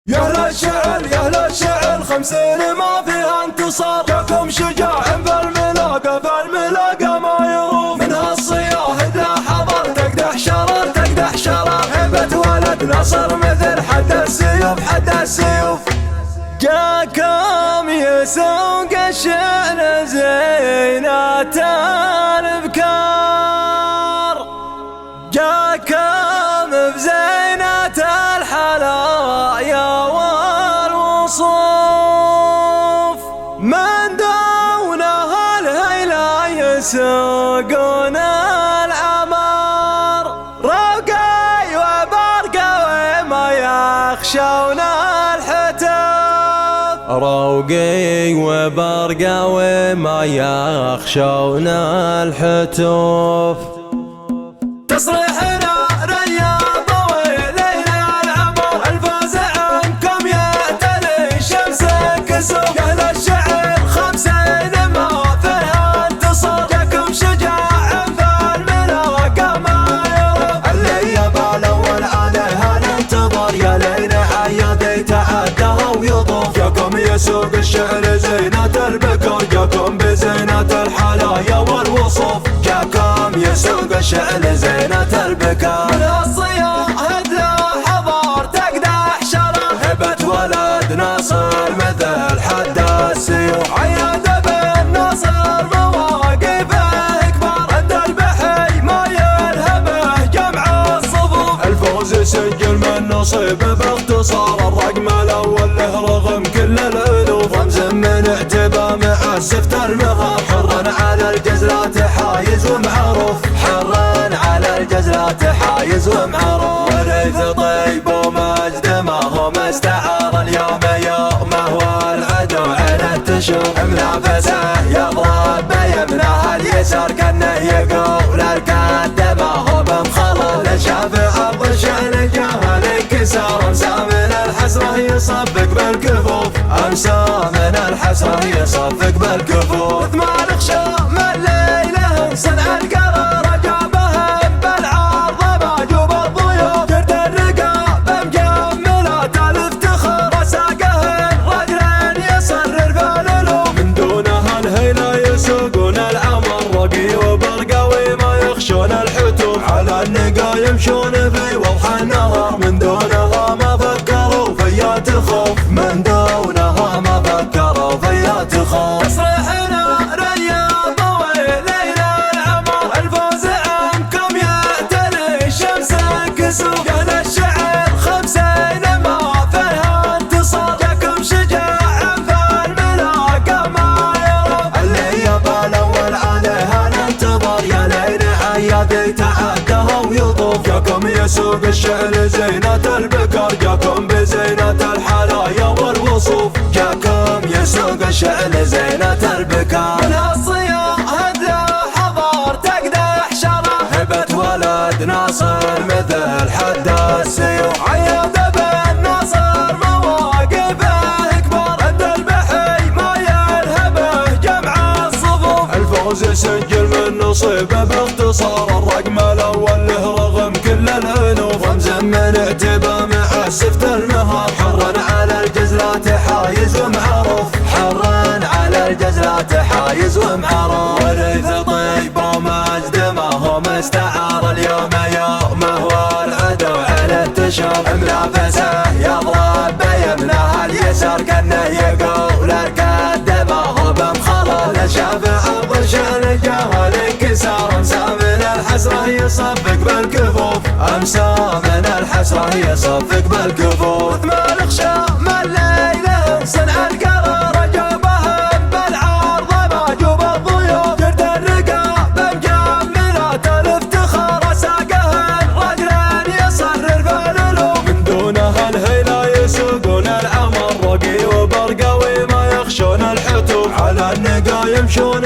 يا للشعر يا للشعر 50 ما فيها انتصار، جاكم شجاع بالملاقى فالملاقى ما يروف، من هالصياح اذا حضر تقدح شرر تقدح شرر، هبة ولد نصر مثل حد السيوف حد السيوف. جاكم يسوق الشعر زينة الابكار، جاكم بزينة الحلايا والوصوف، من دونه الهيلا يسوقون العمار، روقي وبرقوي ما يخشون الحتف، روقي وبرقوي ما يخشون الحتف. تصريحنا رياض وليلى العمر، الفوز عنكم يعتلي شمس كسوف، يا للشعر 50 ما فيها انتصار، جاكم شجاع فالملاقى ما يروف، اللي يبى الاول عليها ننتظر، يا ليل عيادي تعدها ويطوف، جاكم يسوق الشعر زينة البكر، جاكم بزينة الحلايا والوصوف، جاكم يسوق الشعر زينة البكار، من الصياح اذا حضر تقدح شرر، هبة ولد ناصر مثل حد السيوف، عياد بن ناصر مواقفه كبار، عند البحي ما يلهمه جمع الصفوف، الفوز يسجل من نصيبه باختصار، الرقم الاول له رغم كل الالوف، رمز من اعتبى مع السفت المهار، حرا على الجزلات حايز ومعروف، حرا على الجزلات حايز ومعروف، ورث طيب ومجد ما هو مستعار، اليوم يومه والعدو عين تشوف، منافسه يضرب بيمنه اليسار كانه يقول الكاد ما هو بمخلل، الشافع الشان جاه الانكسار، امسى من الحسره يصفق بالكفوف، امسى من الحسره يصفق بالكفوف، ثمان خشام الليله صنع القرار، جابهم بالعرض ماجوب الضيوف، جرد الرقاب مجملات الافتخار، وساقهن رجلين يصرر بالالوف، من دونها الهيلا يسوقون العمر، رقي وبرقوي ما يخشون الحتوف، على النقا يمشون في وضح النهار، من دونها ما فكروا فيا تخوف، من دونها ما فكروا فيا تخوف. تصريحنا رياض وليلى العمر، الفوز عنكم يعتلي شمس كسوف، يا للشعر 50 ما فيها انتصار، جاكم شجاع فالملاقى ما يروف، اللي يبى الاول عليها ننتظر، يا ليل عيادي تعدها ويطوف، جاكم يسوق الشعر زينة البكر، جاكم بزينة الحلايا والوصوف، جاكم يسوق الشعر زينة البكر، من الصياح اذا حضر تقدح شرر، هبة ولد ناصر مثل حد السيوف، عياد بن ناصر مواقفه كبار، عند البحي ما يلهمه جمع الصفوف، الفوز يسجل من نصيبه باختصار، الرقم الاول له رغم كل الالوف، رمز من اعتبى مع السفت المهار، حرا على الجزلات حايز ومعروف، حرا على الجزلات حايز ومعروف، ورث طيب ومجد ما هو مستعار، اليوم يومه والعدو على التشوف، منافسه يضرب بيمنه اليسار كانه يقول الكاد ما هو بمخلل، الشافع الشان جاه الانكسار، امسى من الحسره يصفق بالكفوف، امسى من الحسره يصفق بالكفوف، ثمان خشام الليله صنع القرار، جابهم بالعرض ماجوب الضيوف، جرد الرقاب مجملات الافتخار، وساقهن رجلين يصرر بالالوف، من دونها الهيلا يسوقون العمر، رقي وبرقوي ما يخشون الحتوف، على النقا يمشون